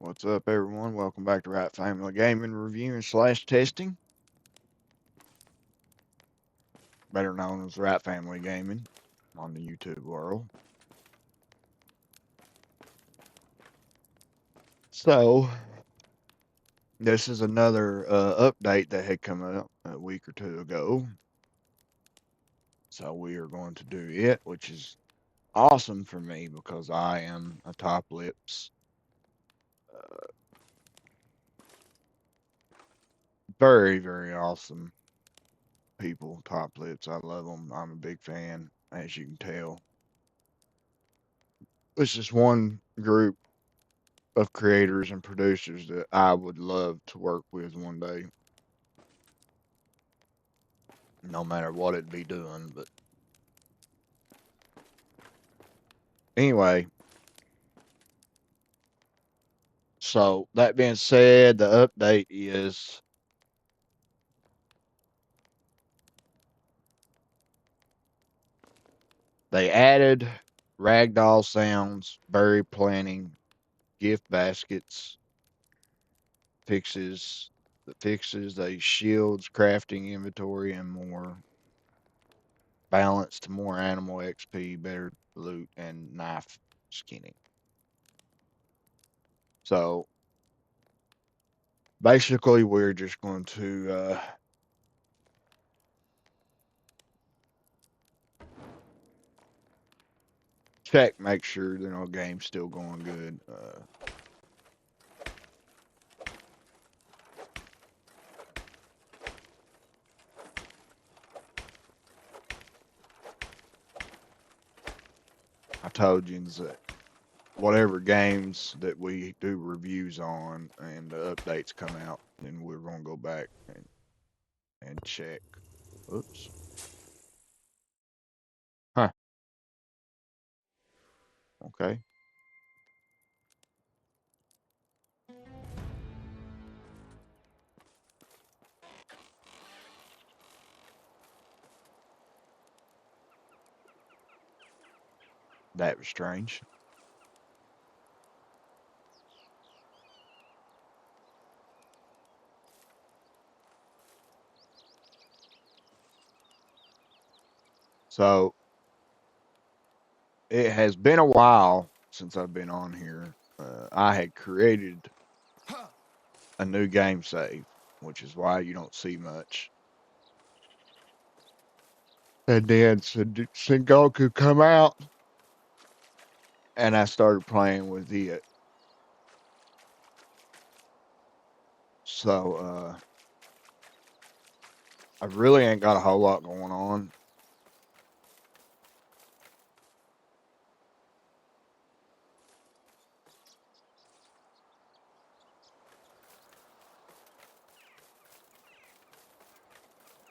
What's up, everyone? Welcome back to Wright Family Gaming Reviewing / Testing, better known as Wright Family Gaming on the YouTube world. So, this is another update that had come out a week or two ago. So we are going to do it, which is awesome for me because I am a Toplitz. Very, very awesome people, Toplitz. I love them. I'm a big fan, as you can tell. It's just one group of creators and producers that I would love to work with one day, no matter what it'd be doing. But anyway, so that being said, the update is they added ragdoll sounds, berry planting, gift baskets, fixes, they shields, crafting inventory, and more. Balanced more animal XP, better loot, and knife skinning. So basically, we're just going to check, make sure that our game's still going good. I told you that whatever games that we do reviews on and the updates come out, then we're going to go back and check. Oops. Huh. Okay. That was strange. So it has been a while since I've been on here. I had created a new game save, which is why you don't see much. And then Sengoku come out, and I started playing with it. So I really ain't got a whole lot going on.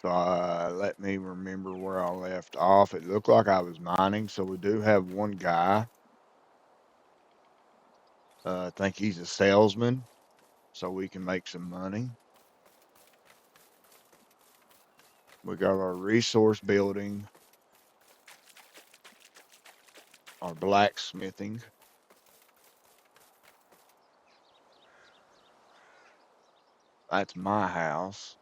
So let me remember where I left off. It looked like I was mining, so we do have one guy. I think he's a salesman, so we can make some money. We got our resource building, our blacksmithing. That's my house.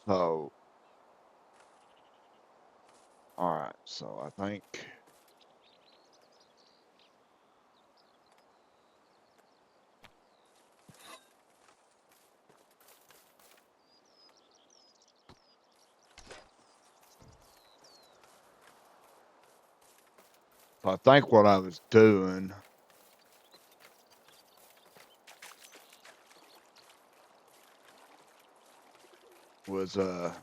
So, all right. So I think what I was doing was that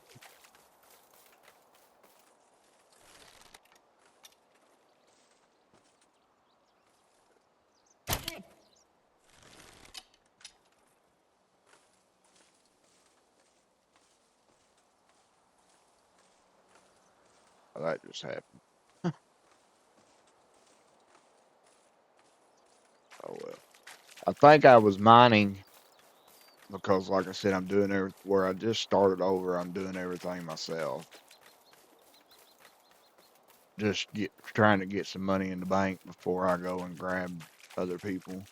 just happened. Oh well. I think I was mining because, like I said, I'm doing where I just started over. I'm doing everything myself. just trying to get some money in the bank before I go and grab other people.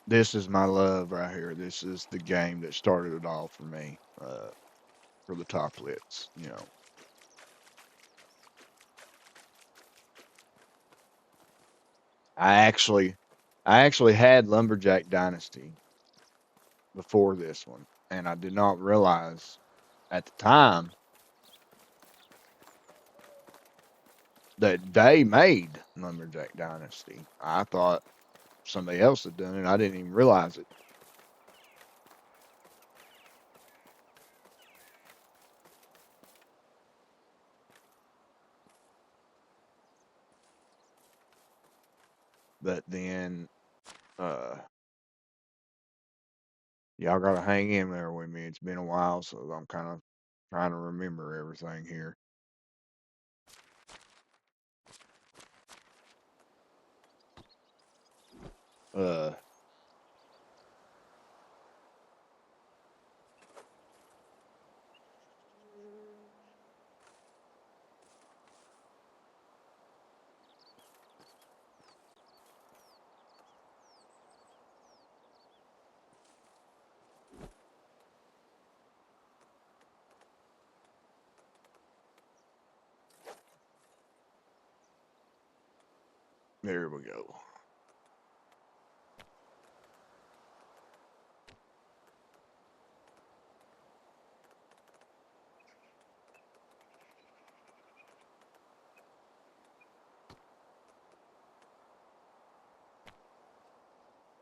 This is my love right here. This is the game that started it all for me, for the Toplitz, you know. I actually had Lumberjack Dynasty before this one, and I did not realize at the time that they made Lumberjack Dynasty. I thought somebody else had done it. I didn't even realize it. But then, y'all gotta hang in there with me. It's been a while, so I'm kind of trying to remember everything here. Uh, there we go.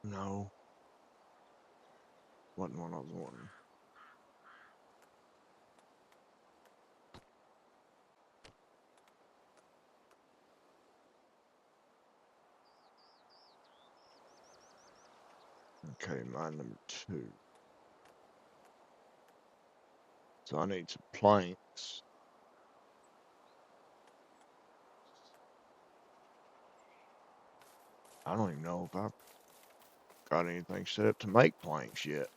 No, wasn't what I was wanting. Okay, mine number 2. So I need some planks. I don't even know if I've got anything set up to make planks yet.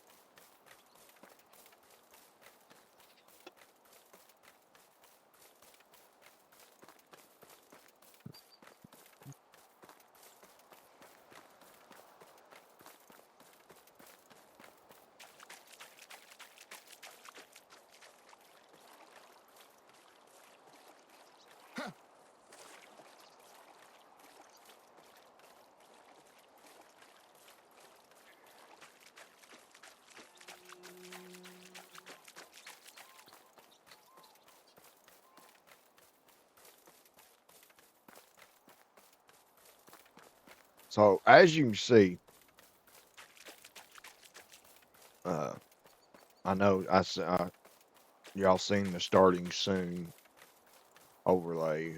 So as you can see, I know y'all seen the starting soon overlay.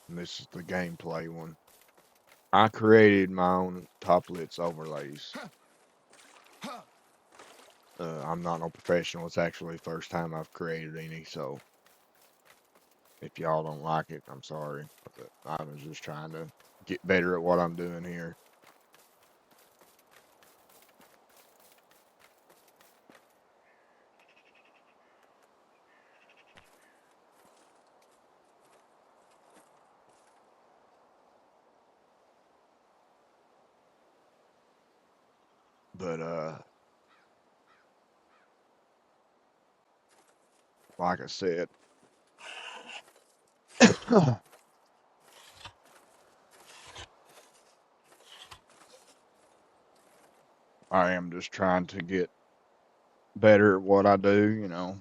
And this is the gameplay one. I created my own Toplitz overlays. I'm not no professional. It's actually the first time I've created any, so if y'all don't like it, I'm sorry. But I was just trying to get better at what I'm doing here. But like I said, I am just trying to get better at what I do, you know.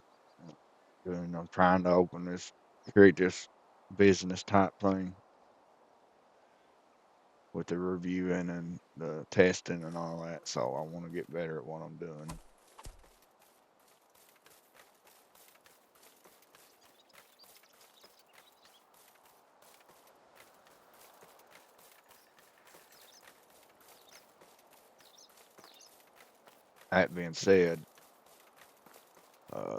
And I'm trying to create this business type thing with the reviewing and the testing and all that. So I want to get better at what I'm doing. That being said, uh,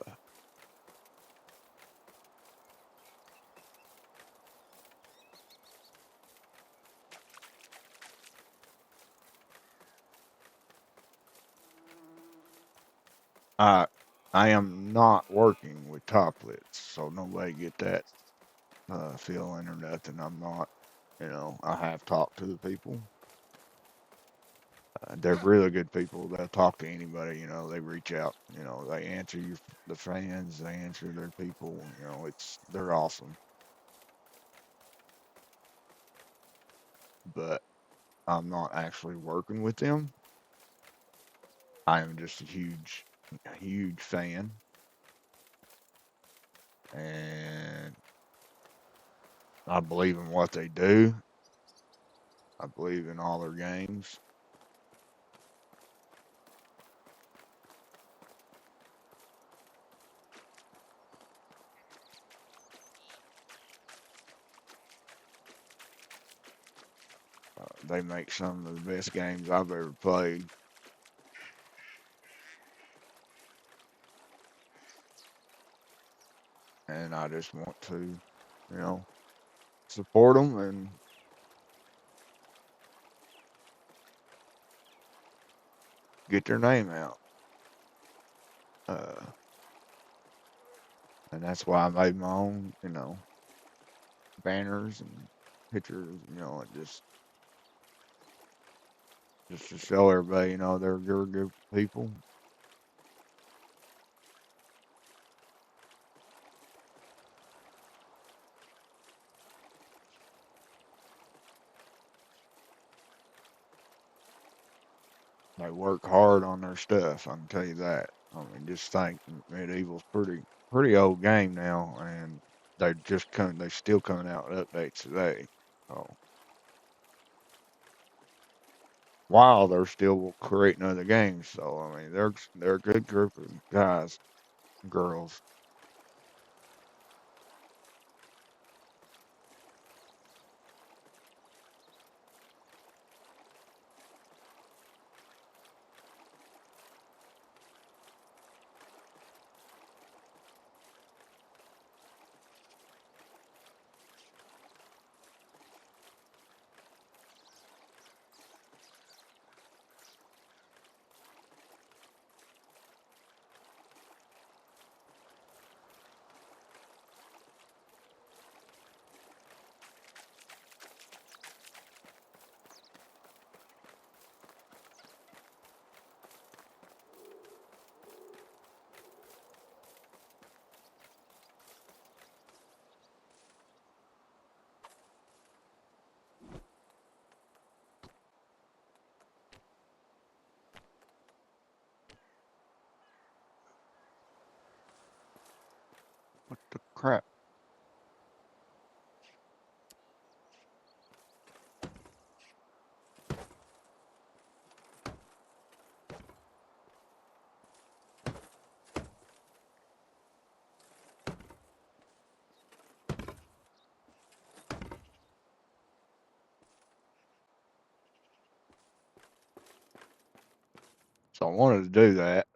I am not working with Toplitz, so nobody get that feeling or nothing. I'm not. I have talked to the people. They're really good people. They'll talk to anybody. They reach out. They answer the fans. They answer their people. They're awesome. But I'm not actually working with them. I am just a huge, huge fan, and I believe in what they do. I believe in all their games. They make some of the best games I've ever played. And I just want to, support them and get their name out. And that's why I made my own, banners and pictures, and just to show everybody, they're good people. They work hard on their stuff. I can tell you that. I mean, just think, Medieval's pretty old game now, and they still coming out with updates today. So while they're still creating other games, so I mean, they're a good group of guys, girls. What the crap? So I wanted to do that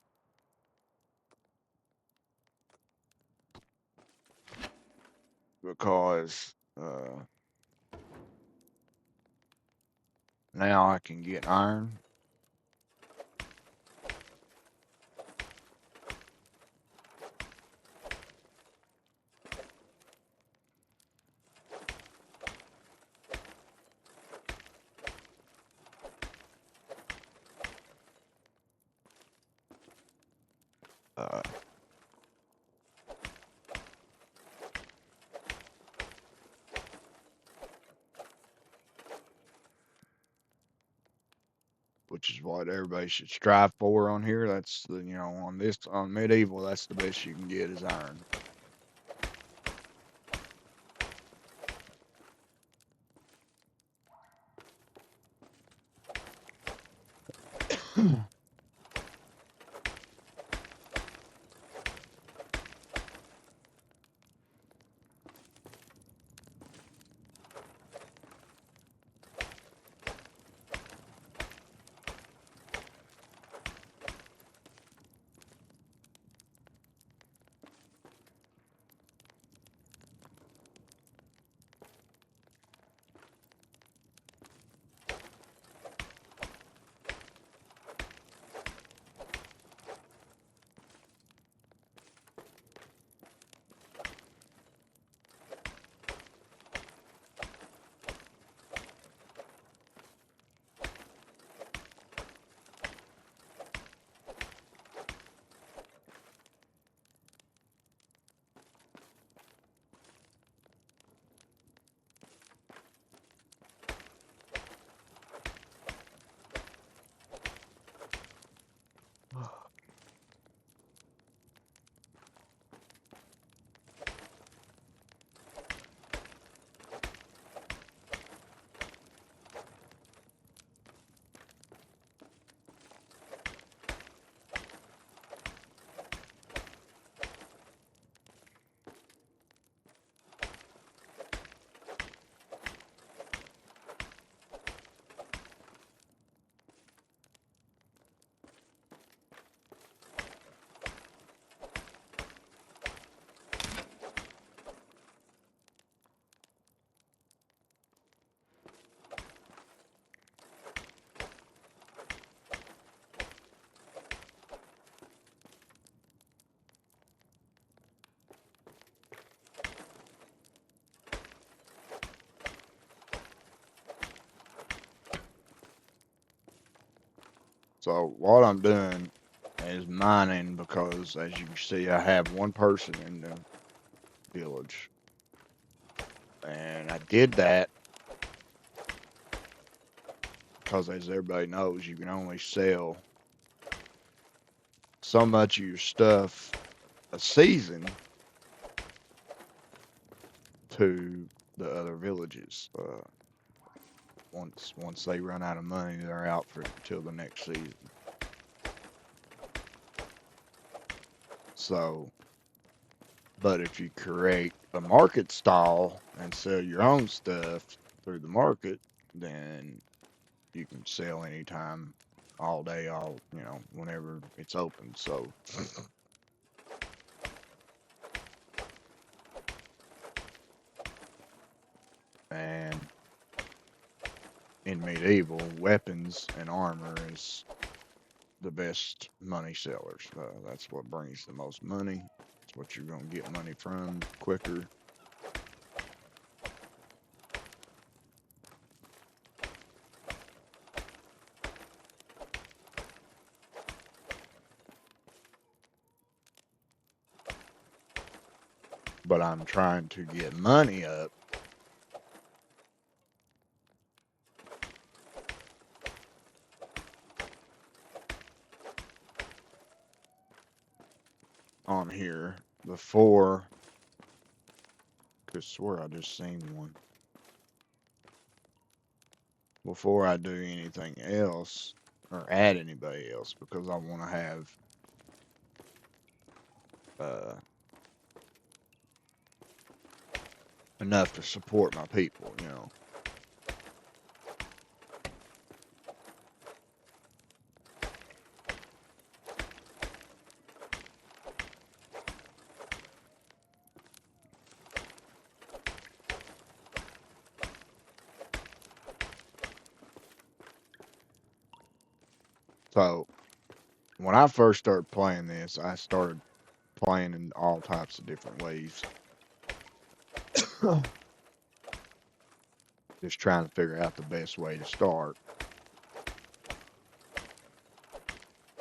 because now I can get iron. Uh, which is what everybody should strive for on here. That's on medieval, that's the best you can get is iron. So what I'm doing is mining because, as you can see, I have one person in the village. And I did that because, as everybody knows, you can only sell so much of your stuff a season to the other villages. Once they run out of money, they're out for until the next season. So, but if you create a market stall and sell your own stuff through the market, then you can sell anytime, all day, whenever it's open. So, and in medieval, weapons and armor is the best money sellers. That's what brings the most money. It's what you're going to get money from quicker. But I'm trying to get money up on here before. Could swear I just seen one. Before I do anything else or add anybody else, because I want to have enough to support my people. So when I first started playing this, I started playing in all types of different ways. Just trying to figure out the best way to start.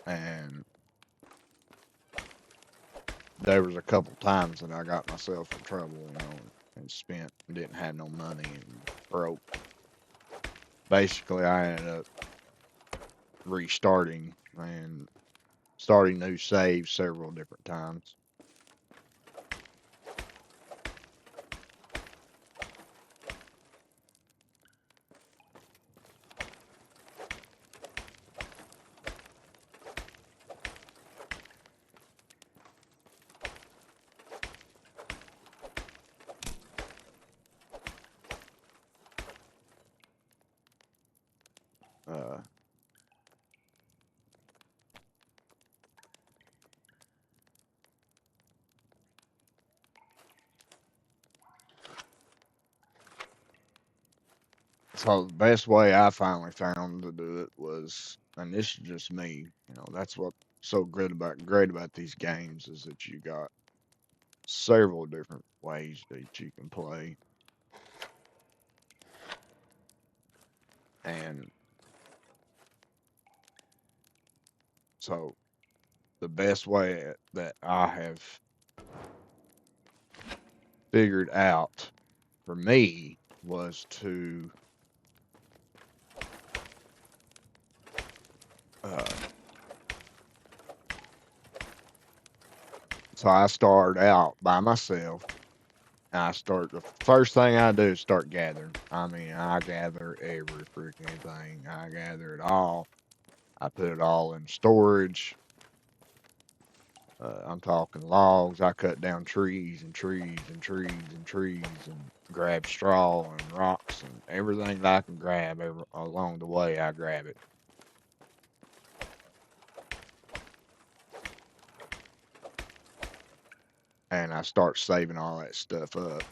And there was a couple times that I got myself in trouble, and didn't have no money and broke. Basically, I ended up restarting and starting new saves several different times. Uh, so the best way I finally found to do it was, and this is just me, that's what's so great about these games is that you got several different ways that you can play. And so the best way that I have figured out for me was to so I started out by myself. The first thing I do is start gathering. I mean, I gather every freaking thing. I gather it all. I put it all in storage. I'm talking logs. I cut down trees and trees and trees and trees and grab straw and rocks and everything that I can grab along the way. I grab it. And I start saving all that stuff up.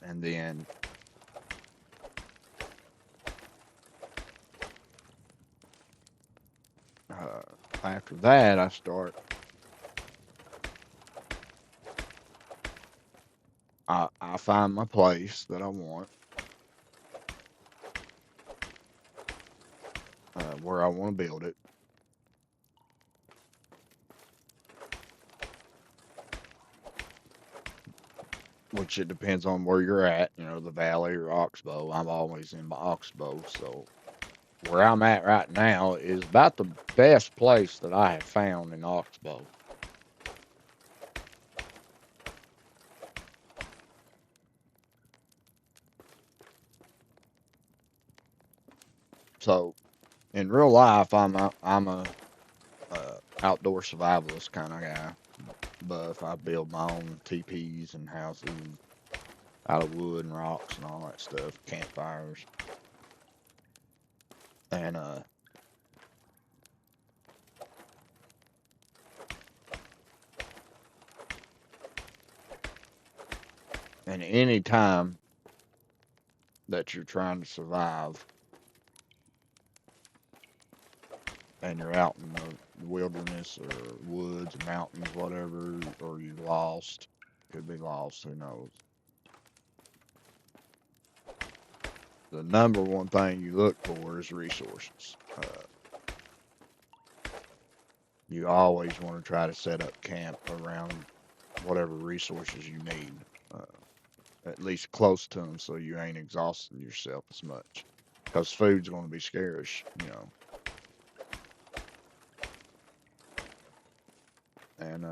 And then After that, I find my place that I want, where I want to build it. Which it depends on where you're at, you know, the valley or oxbow. I'm always in my oxbow, so where I'm at right now is about the best place that I have found in oxbow. So in real life, I'm a outdoor survivalist kind of guy. Buff. I build my own teepees and houses out of wood and rocks and all that stuff, campfires, and any time that you're trying to survive and you're out in the wilderness or woods, mountains, whatever, or you're lost, could be lost, who knows. The number one thing you look for is resources. You always want to try to set up camp around whatever resources you need, at least close to them, so you ain't exhausting yourself as much. Because food's going to be scarce, you know. And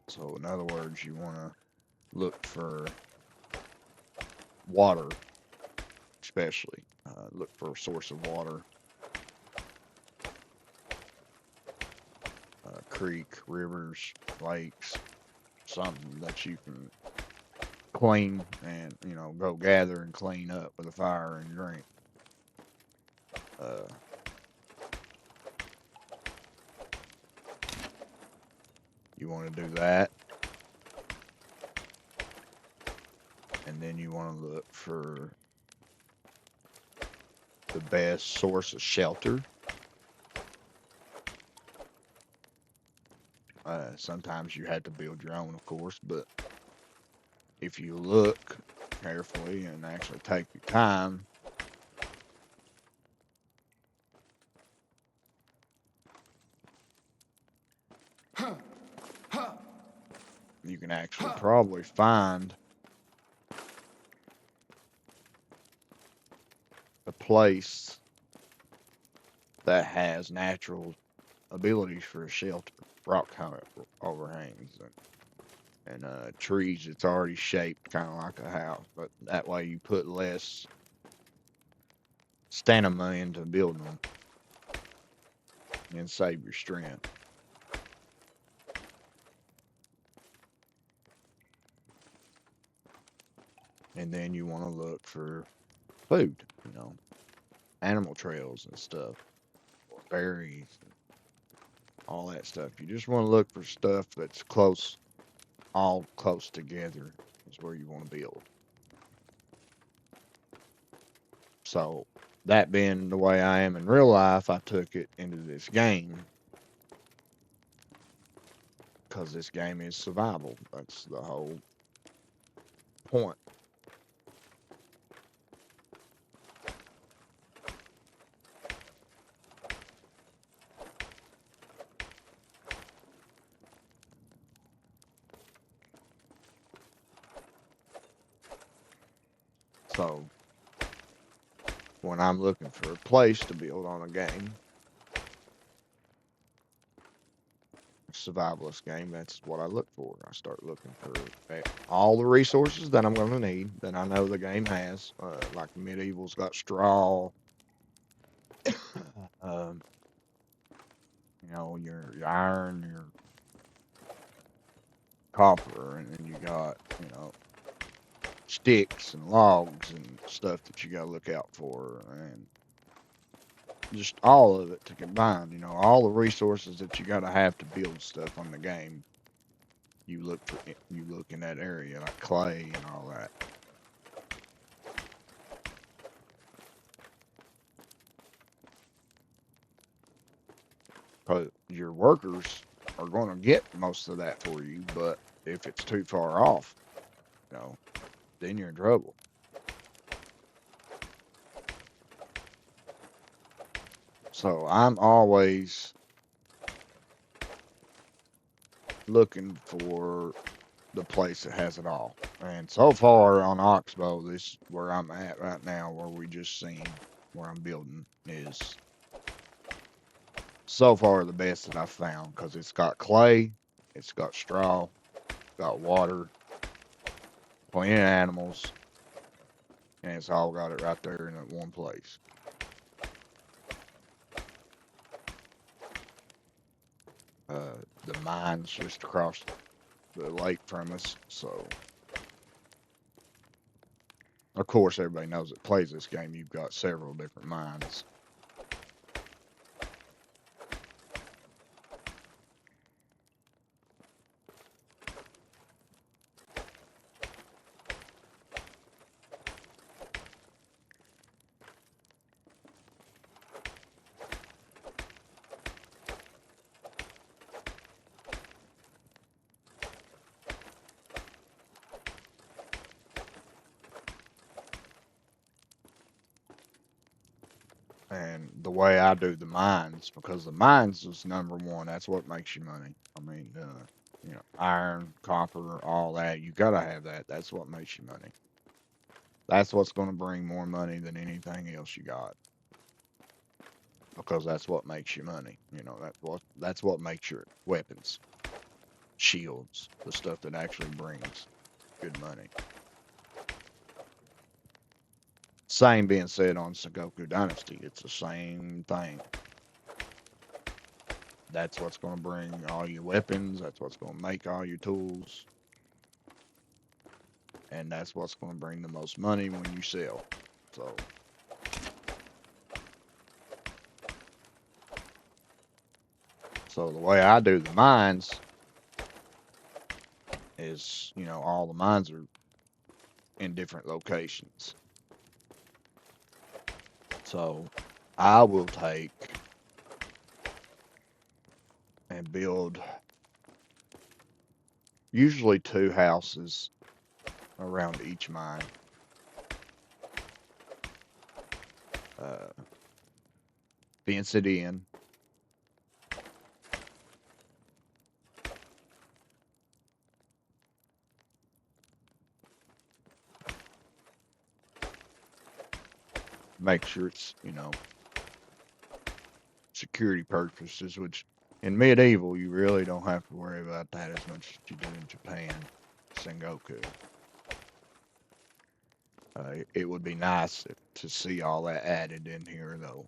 so, in other words, you want to look for water, especially. Look for a source of water. Creek, rivers, lakes, something that you can clean and, you know, go gather and clean up with a fire and drink. You want to do that. And then you want to look for the best source of shelter. Sometimes you have to build your own, of course, but if you look carefully and actually take your time, you can actually probably find a place that has natural abilities for a shelter, rock overhangs, and trees that's already shaped kind of like a house, but that way you put less stamina into building them and save your strength. And then you want to look for food, you know, animal trails and stuff, or berries, all that stuff. You just want to look for stuff that's close, all close together is where you want to build. So that being the way I am in real life, I took it into this game because this game is survival. That's the whole point. So when I'm looking for a place to build on a game, survivalist game, that's what I look for. I start looking for all the resources that I'm going to need that I know the game has. Like Medieval's got straw, um, you know, your iron, your copper, and then you got, you know, sticks and logs and stuff that you got to look out for, and just all of it to combine. You know, all the resources that you got to have to build stuff on the game. You look in that area like clay and all that. because your workers are going to get most of that for you. But if it's too far off, you know, then you're in trouble. So I'm always looking for the place that has it all. And so far on Oxbow, this where I'm at right now, where we just seen where I'm building, is so far the best that I've found, because it's got clay, it's got straw, got water, plenty of animals, and it's all got it right there in that one place. The mine's just across the lake from us, so of course everybody knows that plays this game. You've got several different mines. And the way I do the mines, because the mines is number one. That's what makes you money. I mean, iron, copper, all that. You gotta have that. That's what makes you money. That's what's going to bring more money than anything else you got. Because that's what makes you money. That's what makes your weapons, shields, the stuff that actually brings good money. Same being said on Sengoku Dynasty. It's the same thing. That's what's going to bring all your weapons. That's what's going to make all your tools. And that's what's going to bring the most money when you sell. So the way I do the mines is, all the mines are in different locations. So I will take and build usually 2 houses around each mine. Fence it in. Make sure it's, security purposes, which in Medieval, you really don't have to worry about that as much as you do in Japan, Sengoku. It would be nice to see all that added in here, though.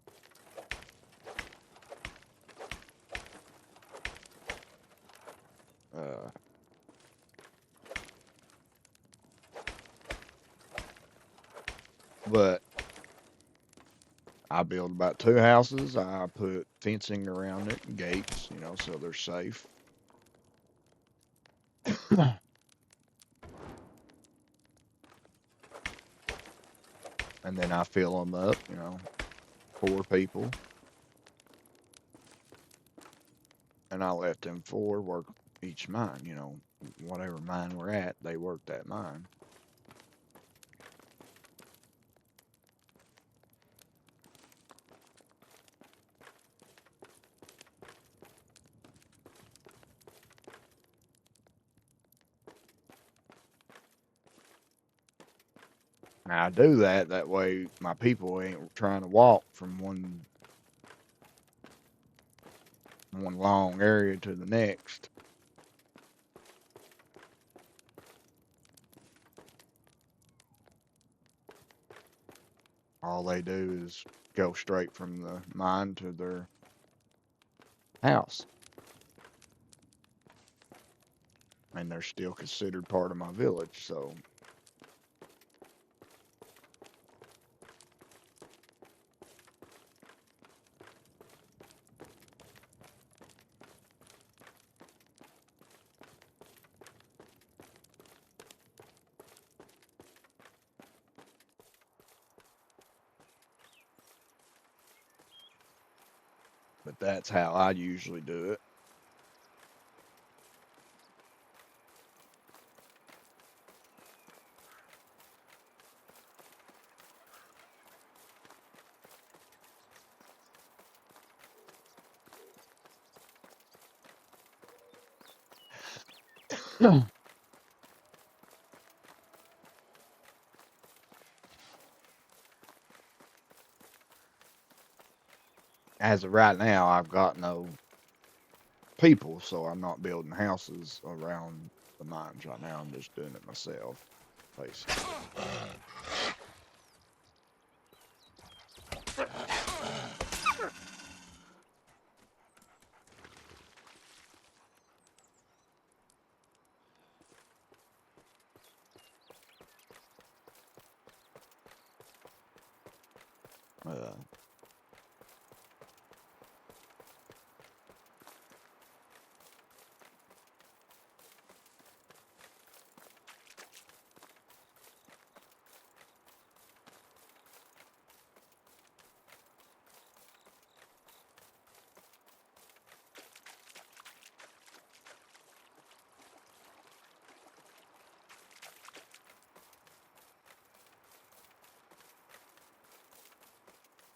But I build about 2 houses. I put fencing around it and gates, so they're safe. And then I fill them up, 4 people. And I let them 4 work each mine, whatever mine we're at, they work that mine. Now I do that way my people ain't trying to walk from one long area to the next. All they do is go straight from the mine to their house. And they're still considered part of my village, so But that's how I usually do it. As of right now, I've got no people, so I'm not building houses around the mines right now. I'm just doing it myself, basically. Uh,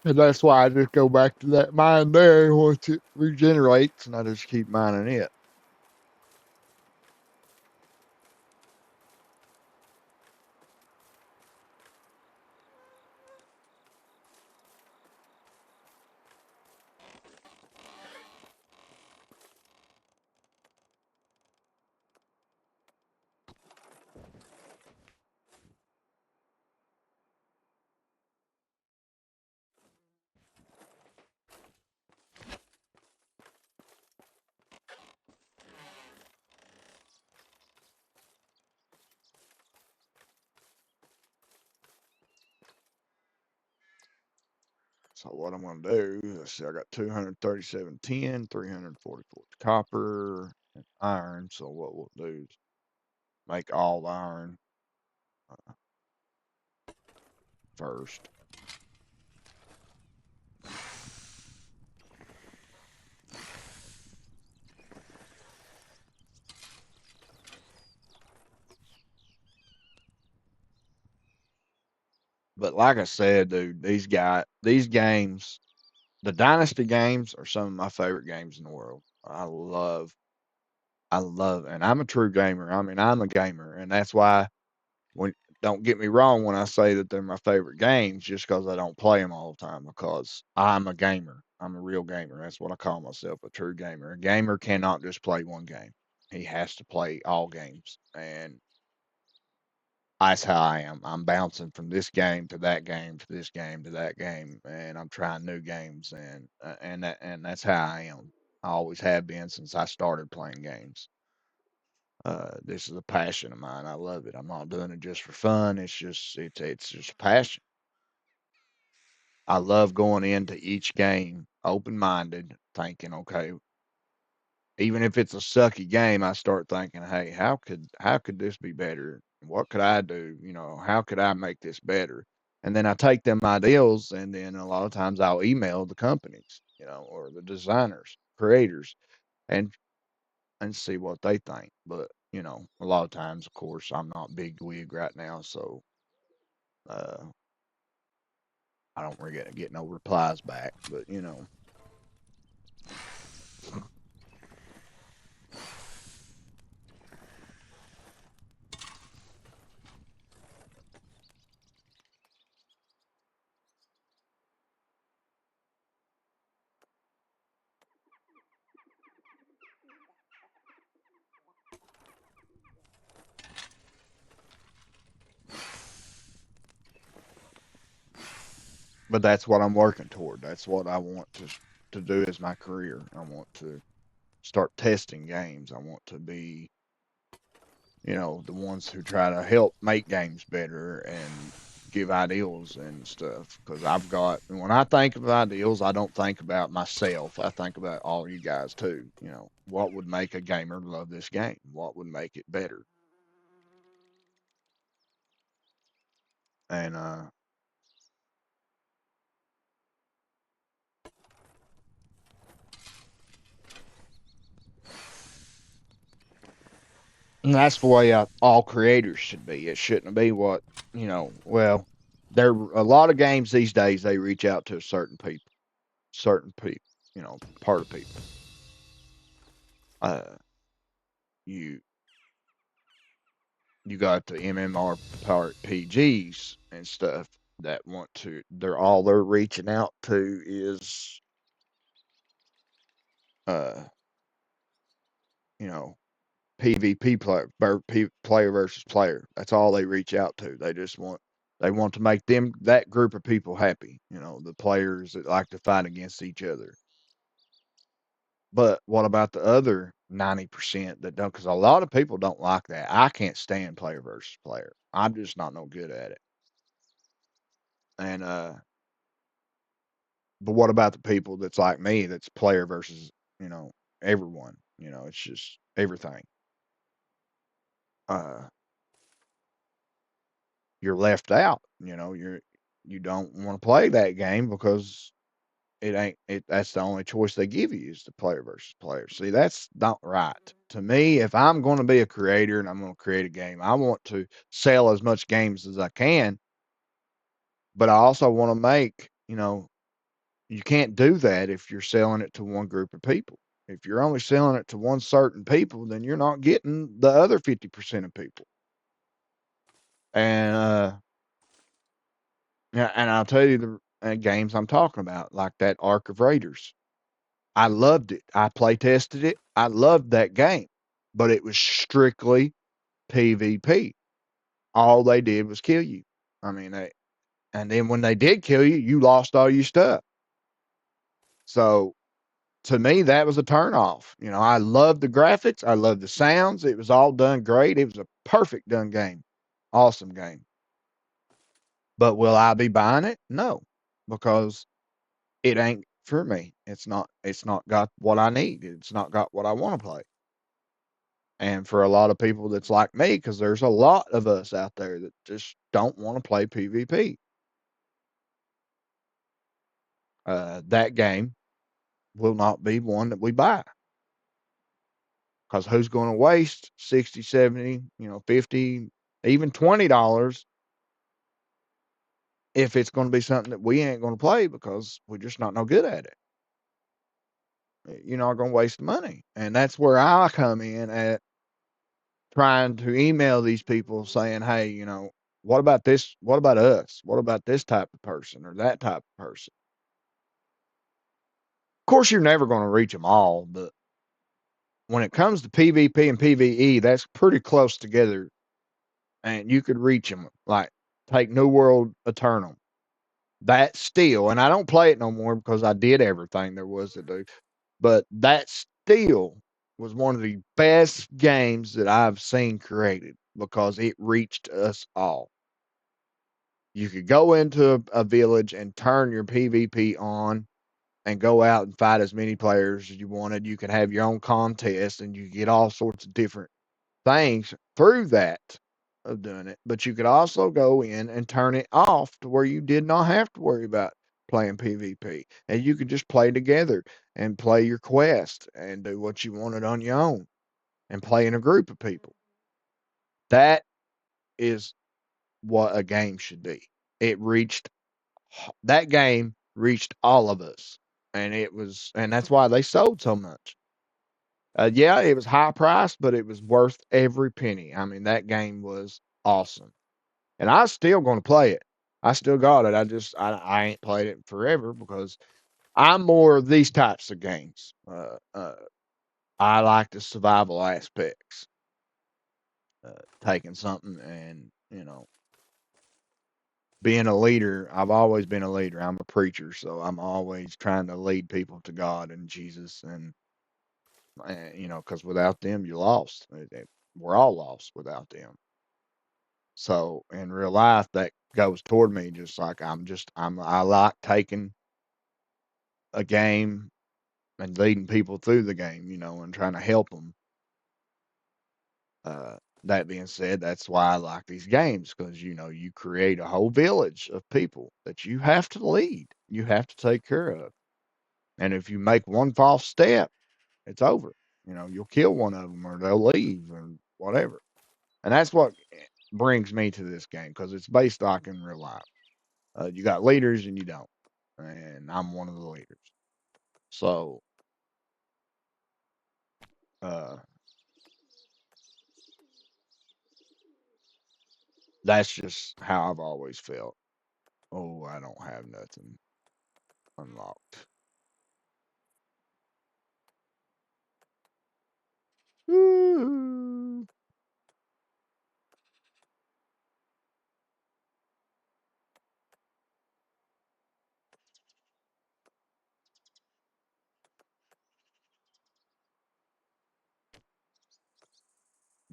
and that's why I just go back to that mine there once it regenerates, and I just keep mining it. So what I'm going to do, let's see, I got 237 tin, 344 copper, and iron. So what we'll do is make all iron first. But like I said, dude, these games, the Dynasty games are some of my favorite games in the world. I love, and I'm a true gamer. I mean, I'm a gamer, and that's why when don't get me wrong when I say that they're my favorite games, just because I don't play them all the time. Because I'm a gamer. I'm a real gamer. That's what I call myself, a true gamer. A gamer cannot just play one game. He has to play all games, and that's how I am. I'm bouncing from this game to that game to this game to that game, and I'm trying new games, and that's how I am. I always have been since I started playing games. This is a passion of mine. I love it. I'm not doing it just for fun. It's just a passion. I love going into each game open minded, thinking, okay, even if it's a sucky game, I start thinking, hey, how could this be better? What could I do? How could I make this better? And then I take them ideals, and then a lot of times I'll email the companies, or the designers, creators, and see what they think. But a lot of times, of course, I'm not big wig right now, so uh, I don't really get no replies back. But that's what I'm working toward. That's what I want to do as my career. I want to start testing games. I want to be, the ones who try to help make games better and give ideals and stuff. Because when I think of ideals, I don't think about myself. I think about all you guys too. What would make a gamer love this game? What would make it better? And And that's the way all creators should be. It shouldn't be what, well, there a lot of games these days, they reach out to certain people, part of people. Uh, you you got the MMR part PGs and stuff that want to, they're reaching out to is, uh, you know, PvP player versus player. That's all they reach out to. They want to make that group of people happy. The players that like to fight against each other. But what about the other 90% that don't? Because a lot of people don't like that. I can't stand player versus player. I'm just not no good at it. And but what about the people that's like me? That's player versus everyone. It's just everything. Uh, you're left out. You don't want to play that game because it ain't it. That's the only choice they give you is the player versus player. See, that's not right to me. If I'm going to be a creator and I'm going to create a game, I want to sell as much games as I can, but I also want to make you can't do that if you're selling it to one group of people. If you're only selling it to one certain people, then you're not getting the other 50% of people. And yeah, and I'll tell you the games I'm talking about, like that Ark of Raiders. I loved it. I play tested it. I loved that game, but it was strictly PvP. All they did was kill you. I mean, and then when they did kill you, you lost all your stuff. So to me, that was a turnoff. I loved the graphics. I loved the sounds. It was all done great. It was a perfect done game. Awesome game. But will I be buying it? No, because it ain't for me. It's not got what I need. It's not got what I want to play. And for a lot of people that's like me, because there's a lot of us out there that just don't want to play PvP. That game will not be one that we buy. Because who's going to waste 60, 70, 50, even $20 if it's going to be something that we ain't going to play because we're just not no good at it? You're not going to waste money. And that's where I come in at trying to email these people saying, hey, what about this? What about us? What about this type of person or that type of person? Of course, you're never going to reach them all, but when it comes to PvP and PvE, that's pretty close together, and you could reach them. Like take New World Eternal, that still, and I don't play it no more because I did everything there was to do, but that still was one of the best games that I've seen created because it reached us all. You could go into a village and turn your PvP on and go out and fight as many players as you wanted. You could have your own contest and you get all sorts of different things through that of doing it. But you could also go in and turn it off to where you did not have to worry about playing PvP. And you could just play together and play your quest and do what you wanted on your own and play in a group of people. That is what a game should be. It reached that game reached all of us. And that's why they sold so much. Yeah, it was high priced, but it was worth every penny. I mean, that game was awesome, and I still going to play it. I still got it. I ain't played it forever because I'm more of these types of games. I like the survival aspects, taking something and being a leader. I've always been a leader. I'm a preacher, so I'm always trying to lead people to God and Jesus, and because without them, you're lost. We're all lost without them. So in real life, that goes toward me just like I like taking a game and leading people through the game, and trying to help them. That being said, that's why I like these games because you create a whole village of people that you have to lead, you have to take care of, and if you make one false step, it's over. You'll kill one of them or they'll leave, or whatever. And that's what brings me to this game, because it's based like in real life. You got leaders and you don't, and I'm one of the leaders. So uh, that's just how I've always felt. Oh, I don't have nothing unlocked. Ooh.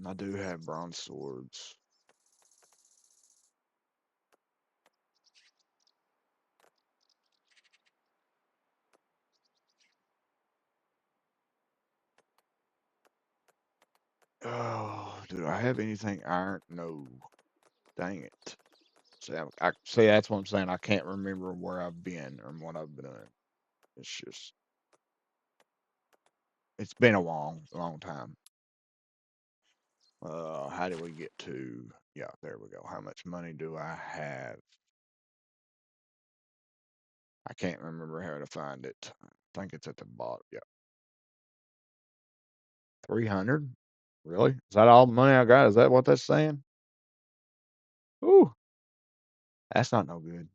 I do have bronze swords. Oh, do I have anything iron? No. Dang it. See, that's what I'm saying. I can't remember where I've been or what I've done. It's just, it's been a long time. How do we get to, yeah, there we go. How much money do I have? I can't remember how to find it. I think it's at the bottom. Yeah. 300? Really? Is that all the money I got? Is that what that's saying? Ooh, that's not no good.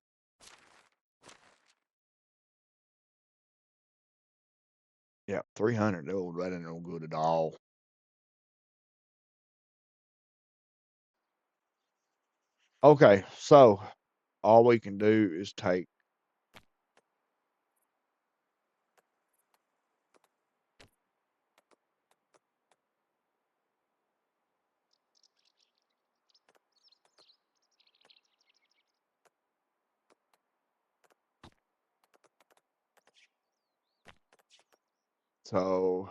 Yeah, 300. Oh, that ain't no good at all. Okay, so all we can do is take. So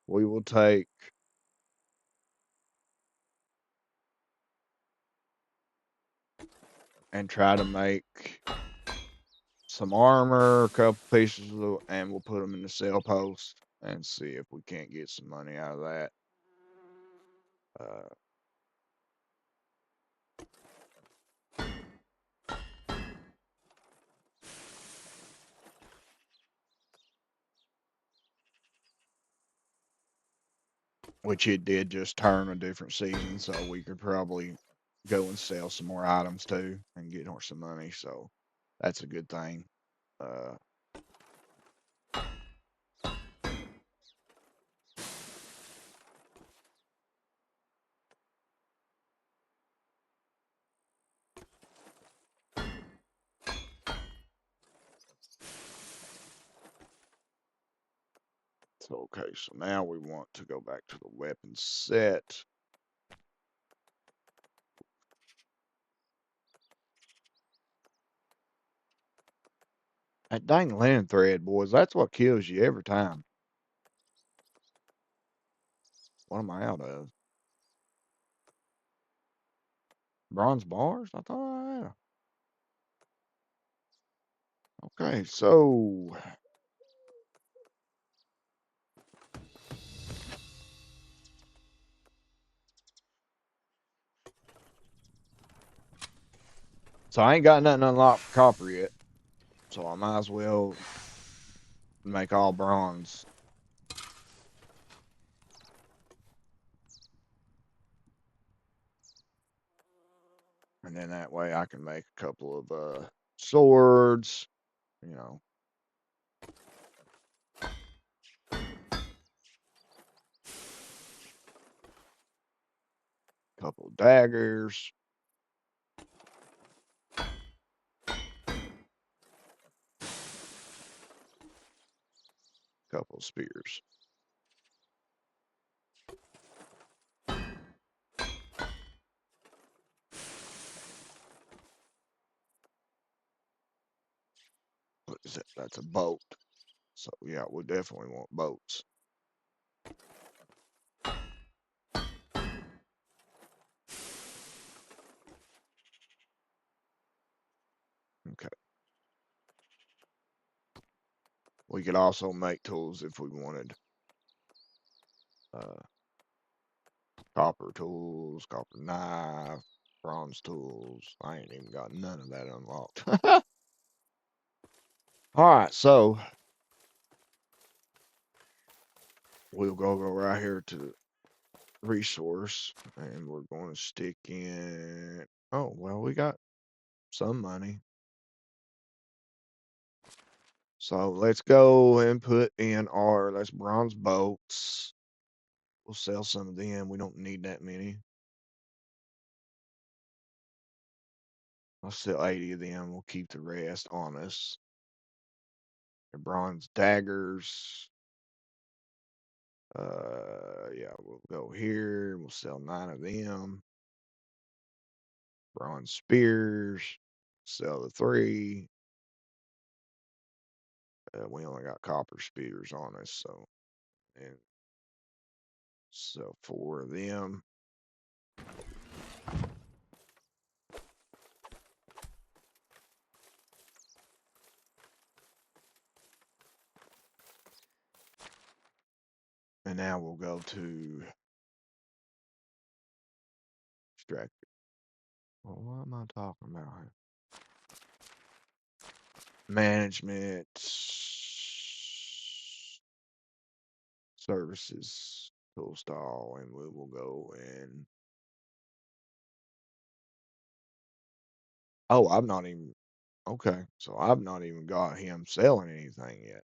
we will take and try to make some armor, a couple pieces of, and we'll put them in the sell post and see if we can't get some money out of that. Uh, which it did just turn a different season, so we could probably go and sell some more items too and get some money. So that's a good thing. Uh, so okay, so now we want to go back to the weapon set. That dang linen thread, boys, that's what kills you every time. What am I out of? Bronze bars? I thought I had. Okay, so I ain't got nothing unlocked for copper yet. So I might as well make all bronze. And then that way I can make a couple of swords, you know, a couple of daggers, a couple of spears. What is that? That's a boat. So yeah, we definitely want boats. Okay. We could also make tools if we wanted. Uh, Copper tools, copper knife, bronze tools. I ain't even got none of that unlocked. All right, so we'll go right here to resource, and we're going to stick in. Oh, well, we got some money. So let's go and put in that's bronze bolts. We'll sell some of them. We don't need that many. I'll sell 80 of them. We'll keep the rest on us. The bronze daggers. Yeah, we'll go here. We'll sell 9 of them. Bronze spears. Sell the 3. We only got copper spears on us, so and sell 4 of them. And now we'll go to extract. Well, what am I talking about here? Management services tool stall, and we will go in. Oh, I've not even. Okay, so I've not even got him selling anything yet.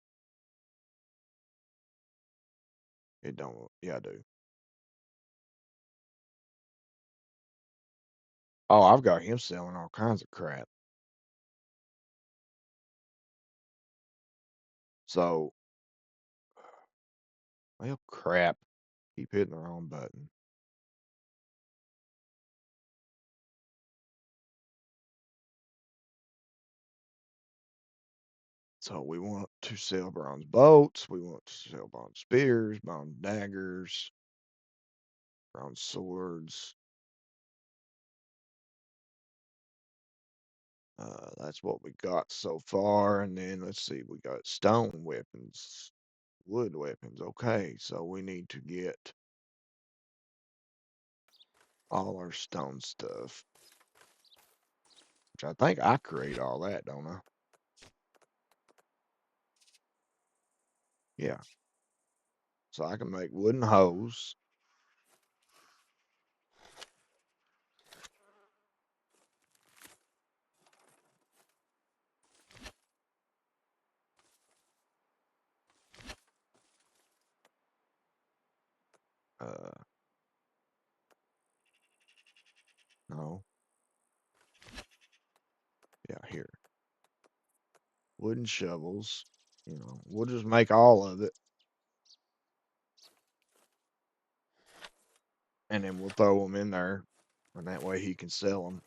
It don't. Yeah, I do. Oh, I've got him selling all kinds of crap. So, well, crap. Keep hitting the wrong button. So we want to sell bronze bolts. We want to sell bronze spears, bronze daggers, bronze swords. That's what we got so far. And then let's see, we got stone weapons, wood weapons. Okay, so we need to get all our stone stuff, which I think I create all that, don't I? Yeah. So I can make wooden hoes. Uh, no. Yeah, here. Wooden shovels. You know, we'll just make all of it. And then we'll throw them in there. And that way he can sell them.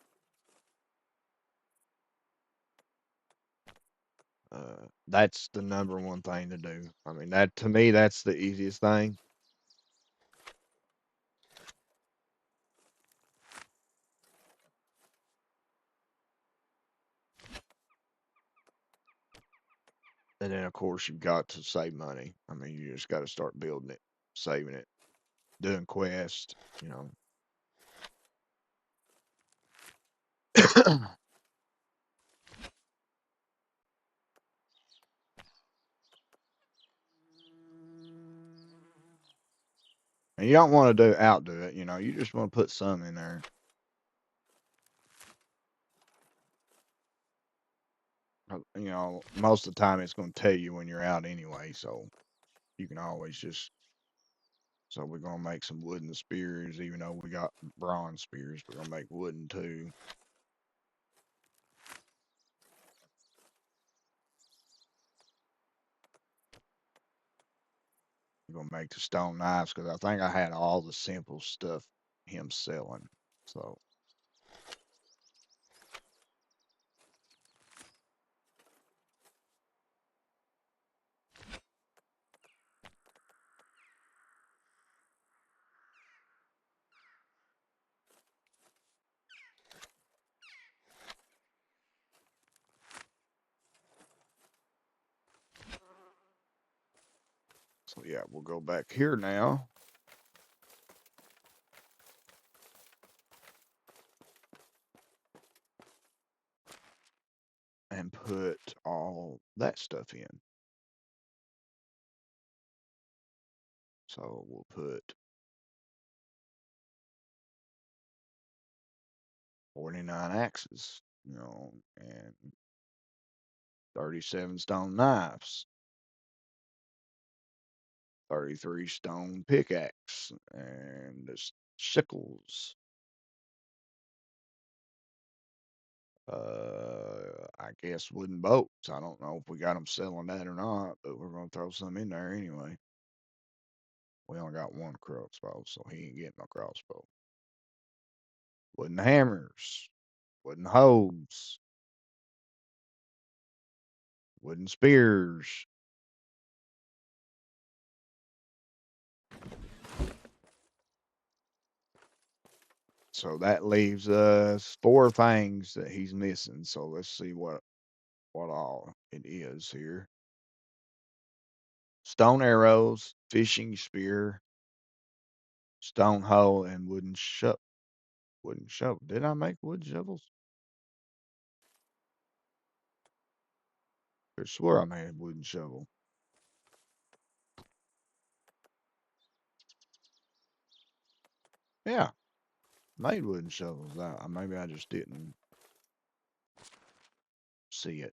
That's the number one thing to do. I mean, that to me, that's the easiest thing. And then, of course, you've got to save money. I mean, you just got to start building it, saving it, doing quests, you know. And you don't want to outdo it, you know. You just want to put some in there. You know, most of the time it's going to tell you when you're out anyway, so you can always just. So we're going to make some wooden spears, even though we got bronze spears. We're going to make wooden too. We're going to make the stone knives because I think I had all the simple stuff him selling. So. So yeah, we'll go back here now. and put all that stuff in. So we'll put 49 axes, and 37 stone knives, 33 stone pickaxe, and the sickles. I guess wooden boats. I don't know if we got them selling that or not, but we're gonna throw some in there anyway. We only got one crossbow, so he ain't getting no crossbow. Wooden hammers, wooden hoes, wooden spears. So that leaves us 4 things that he's missing. So let's see what all it is here. Stone arrows, fishing spear, stone hoe, and wooden shovel. Wooden shovel. Did I make wood shovels? I swear I made a wooden shovel. Yeah, made wooden shovels. Maybe I just didn't see it.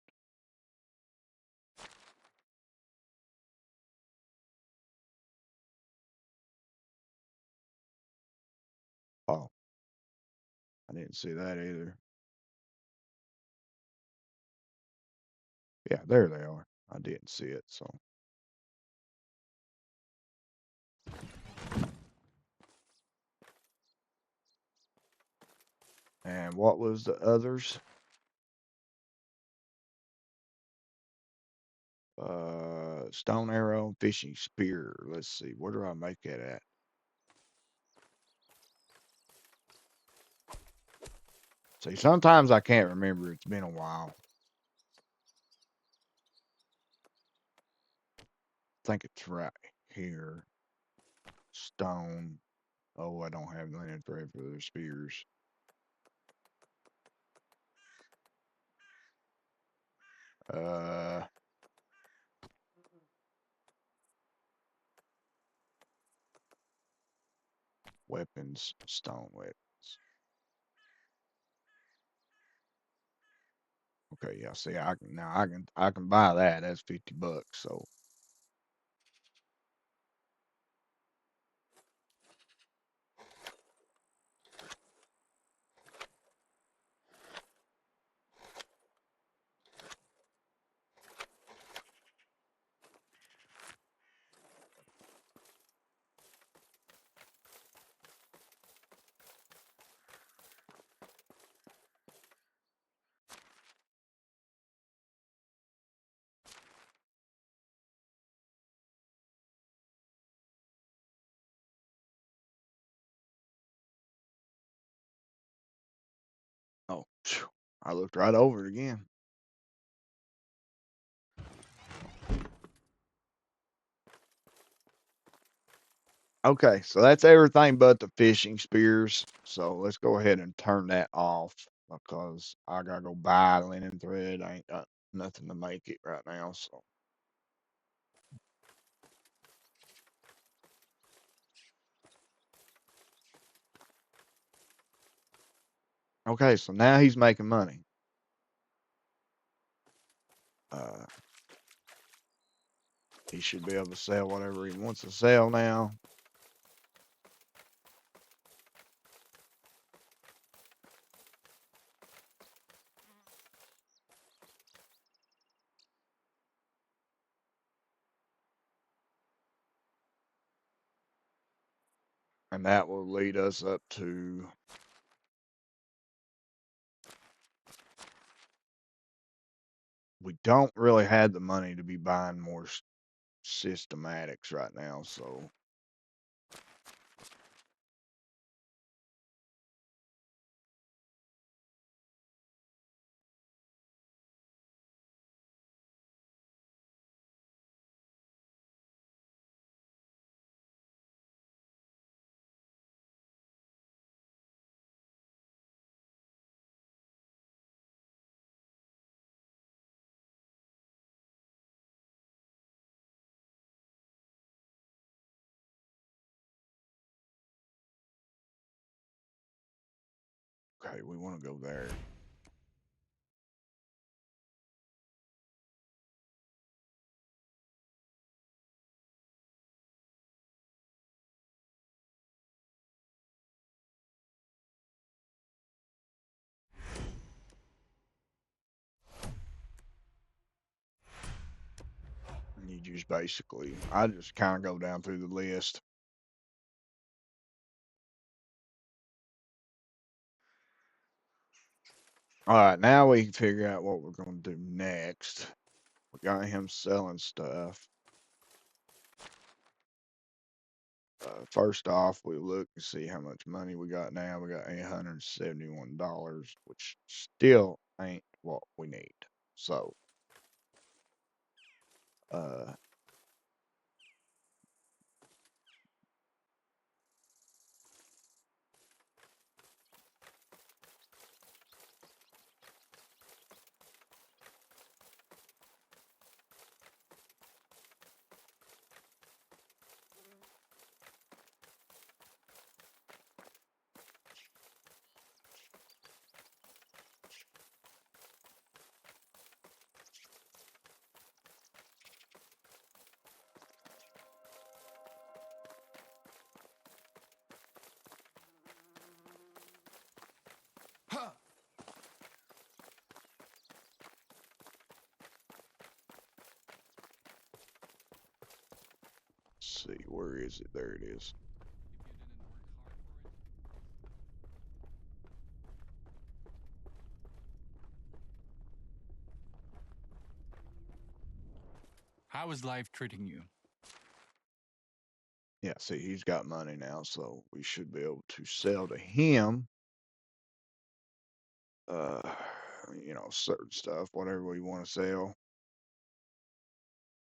Oh, I didn't see that either. Yeah, there they are. I didn't see it, so. And what was the others? Stone arrow, fishing spear. Let's see. Where do I make it at? See, sometimes I can't remember. It's been a while. I think it's right here. Stone. Oh, I don't have linen thread for the spears. Uh, weapons, stone weapons. Okay, yeah. See, I can buy that. That's $50. So oh, phew, I looked right over it again. Okay, so that's everything but the fishing spears. So let's go ahead and turn that off because I gotta go buy linen thread. I ain't got nothing to make it right now. So okay, so now he's making money. Uh, he should be able to sell whatever he wants to sell now. And that will lead us up to we don't really have the money to be buying more systematics right now, so Okay, we want to go there. And you just basically, I just kind of go down through the list. All right, now we can figure out what we're going to do next. We got him selling stuff. First off, we look and see how much money we got now. We got $871, which still ain't what we need. So, uh, let's see, where is it? There it is. How is life treating you? Yeah, see, he's got money now, so we should be able to sell to him, uh, certain stuff, whatever we want to sell,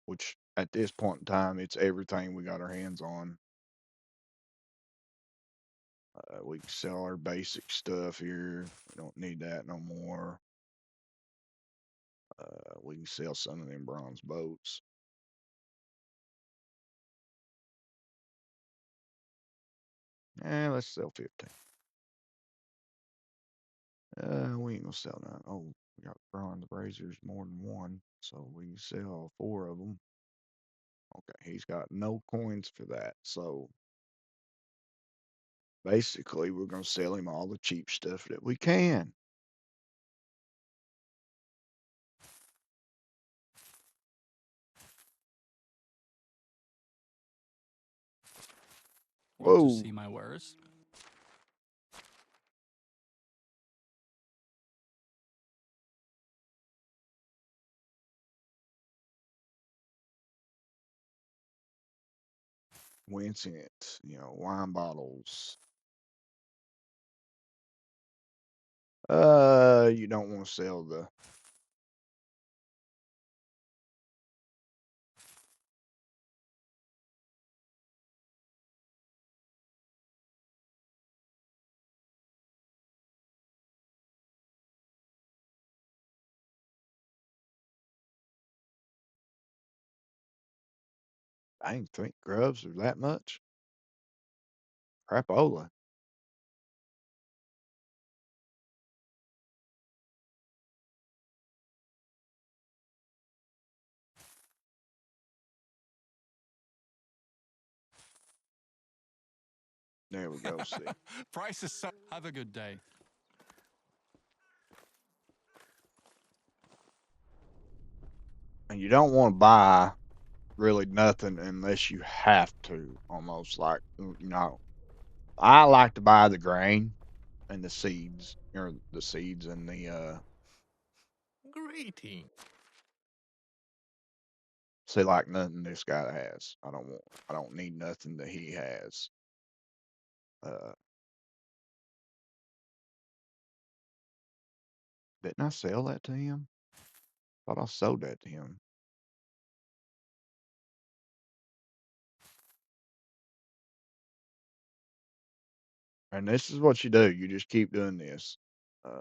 which at this point in time, it's everything we got our hands on. We can sell our basic stuff here. We don't need that no more. We can sell some of them bronze boats. Let's sell 15. We ain't gonna sell none. Oh, we got bronze braziers more than one, so we can sell 4 of them. Okay, he's got no coins for that, so basically we're gonna sell him all the cheap stuff that we can. Want to Whoa, see my wares? wincing it, wine bottles. You don't want to sell the. I ain't think grubs are that much. Crapola. There we go. See, Price is so. Have a good day. and you don't want to buy really nothing unless you have to. Almost like I like to buy the grain and the seeds, or the seeds and the Greeting. say like nothing this guy has. I don't need nothing that he has. Uh, didn't I sell that to him? Thought I sold that to him. And this is what you do. You just keep doing this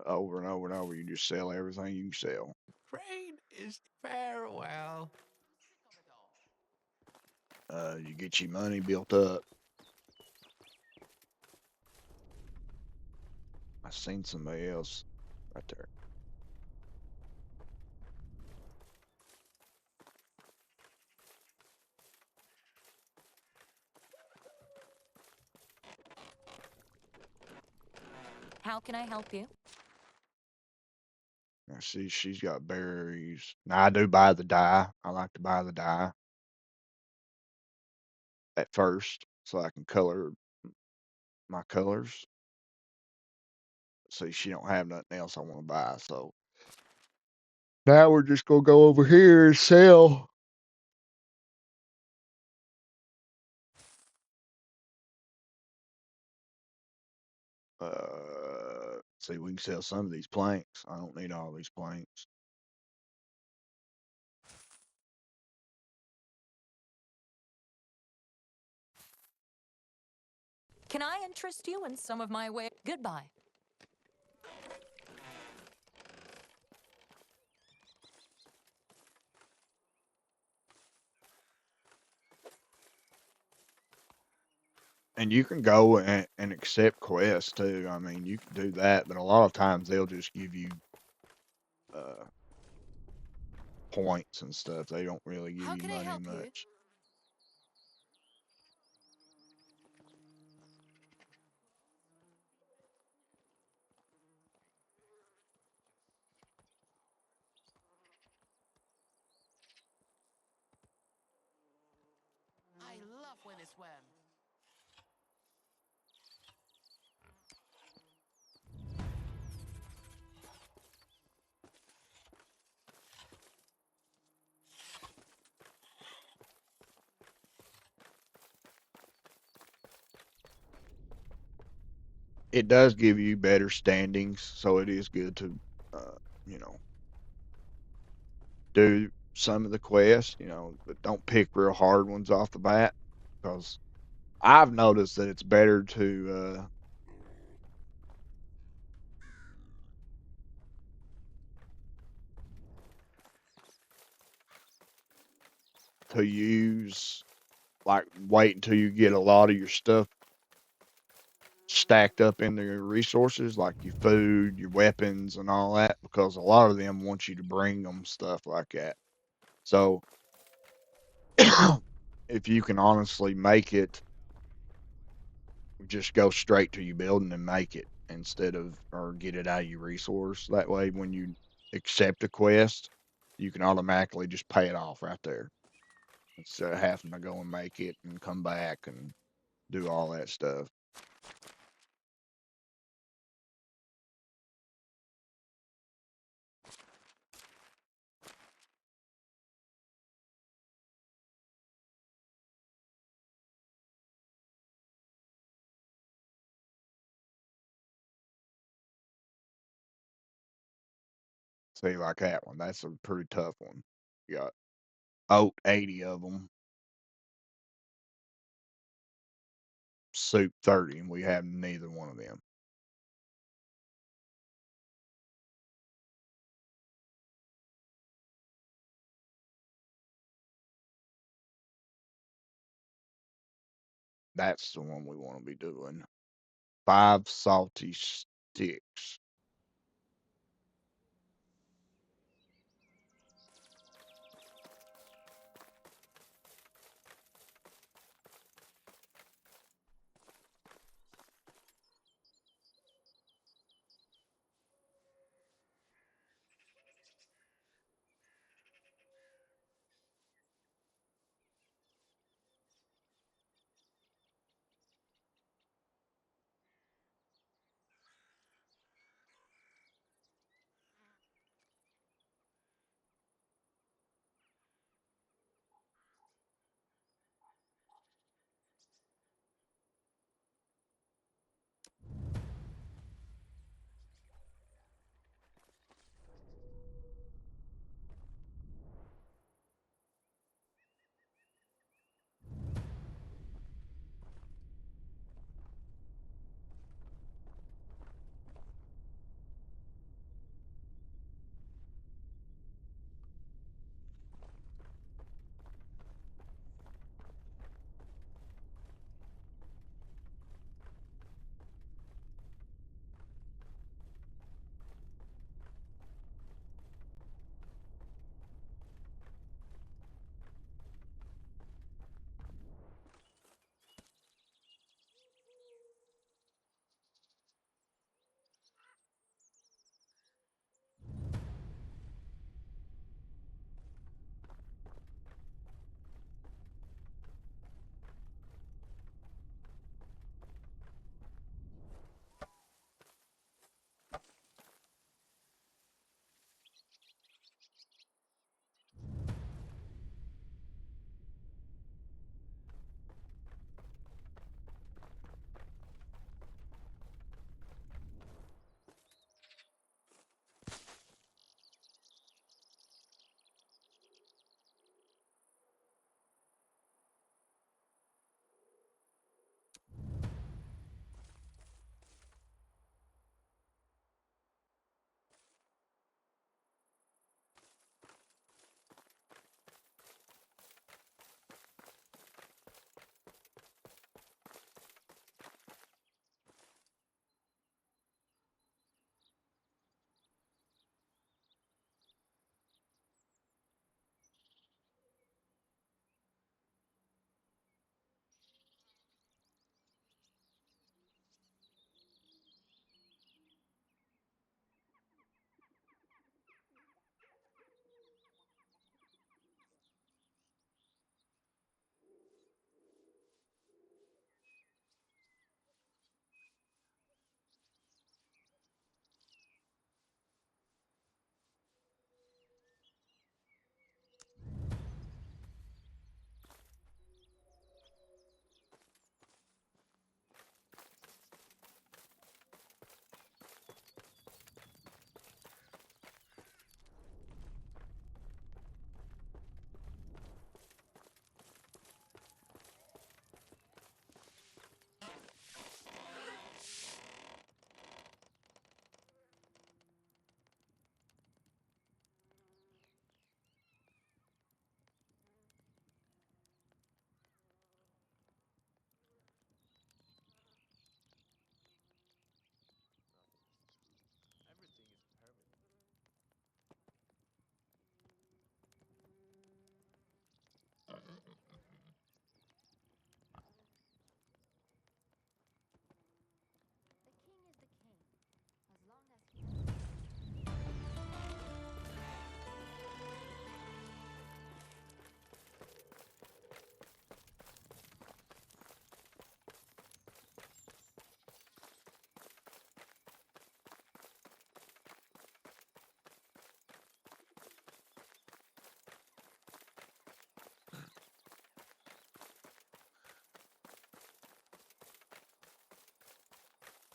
over and over and over. You just sell everything you can sell. Trade is farewell. You get your money built up. I seen somebody else right there. How can I help you? I see she's got berries. Now I do buy the dye. I like to buy the dye at first so I can color my colors. See, she don't have nothing else I want to buy, so now we're just gonna go over here and sell. See, we can sell some of these planks. I don't need all these planks. Can I interest you in some of my way? Goodbye. And you can go and accept quests too. I mean, you can do that, but a lot of times they'll just give you uh, points and stuff. They don't really give How you can I money help you? much. I love when it's wet. It does give you better standings, so it is good to, you know, do some of the quests, but don't pick real hard ones off the bat because I've noticed that it's better to use like wait until you get a lot of your stuff stacked up in their resources, like your food, your weapons, and all that, because a lot of them want you to bring them stuff like that. So if you can honestly make it, just go straight to your building and make it instead of or get it out of your resource. That way, when you accept a quest, you can automatically just pay it off right there instead of having to go and make it and come back and do all that stuff. See, like that one, that's a pretty tough one. You got 80 of them, soup 30, and we have neither one of them. That's the one we want to be doing. 5 salty sticks.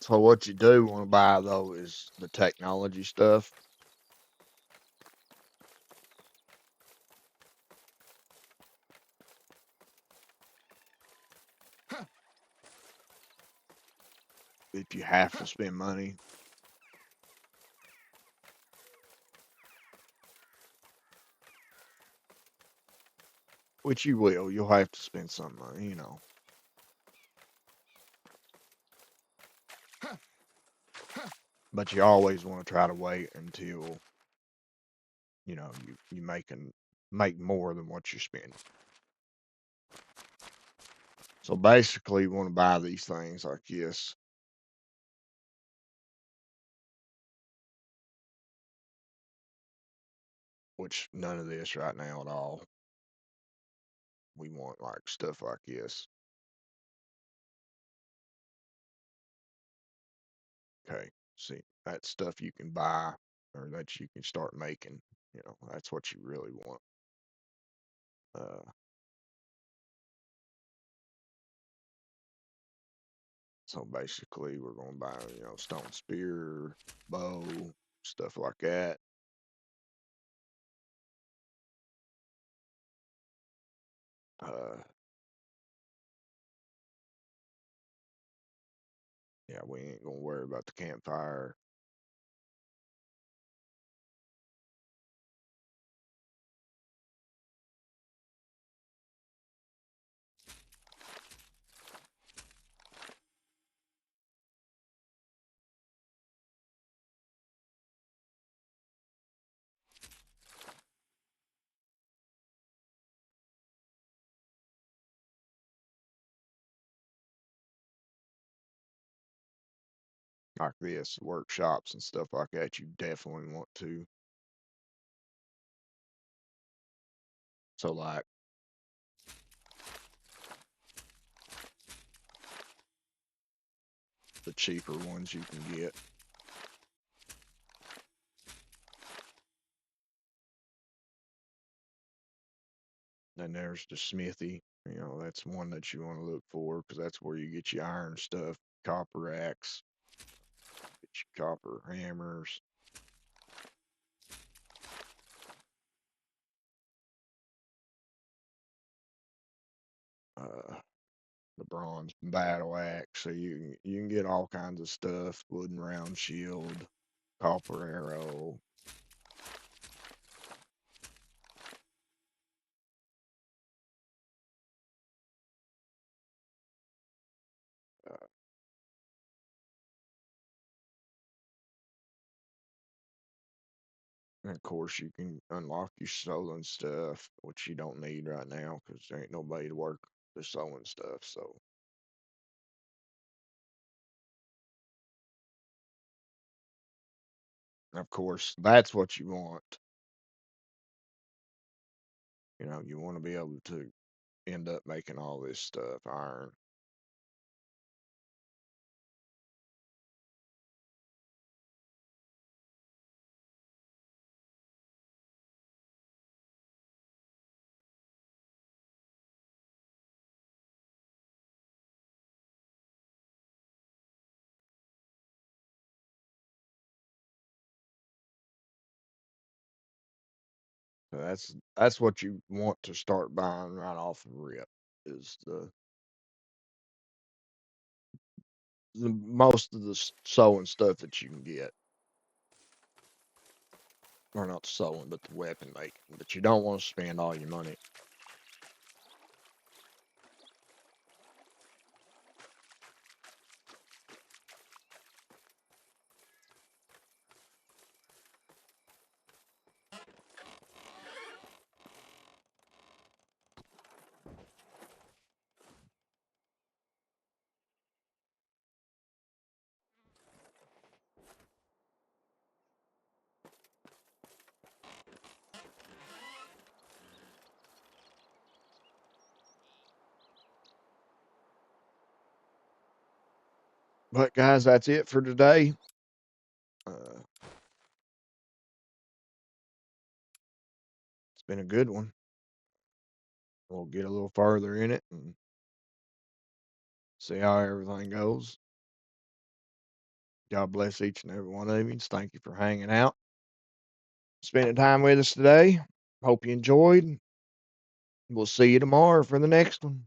So what you do want to buy though is the technology stuff. If you have to spend money, which you will, you'll have to spend some money, you know. But you always want to try to wait until you make more than what you're spending. So basically, you want to buy these things like this. Which none of this right now at all. We want like stuff like this. Okay, see, that's stuff you can buy or that you can start making. That's what you really want. So basically, we're going to buy, stone spear, bow, stuff like that. Yeah, we ain't going to worry about the campfire. Like this, workshops and stuff like that, you definitely want to. So like the cheaper ones you can get. Then there's the smithy. That's one that you want to look for because that's where you get your iron stuff, copper axe, get your copper hammers. The bronze battle axe, so you can get all kinds of stuff. Wooden round shield, copper arrow. Uh, and of course, you can unlock your sewing stuff, which you don't need right now because there ain't nobody to work the sewing stuff. So, of course, that's what you want. You want to be able to end up making all this stuff iron. So that's what you want to start buying right off the rip is the most of the sewing stuff that you can get. Or not the sewing, but the weapon making. But you don't want to spend all your money. But guys, that's it for today. Uh, it's been a good one. We'll get a little further in it and see how everything goes. God bless each and every one of you. Thank you for hanging out, spending time with us today. Hope you enjoyed. We'll see you tomorrow for the next one.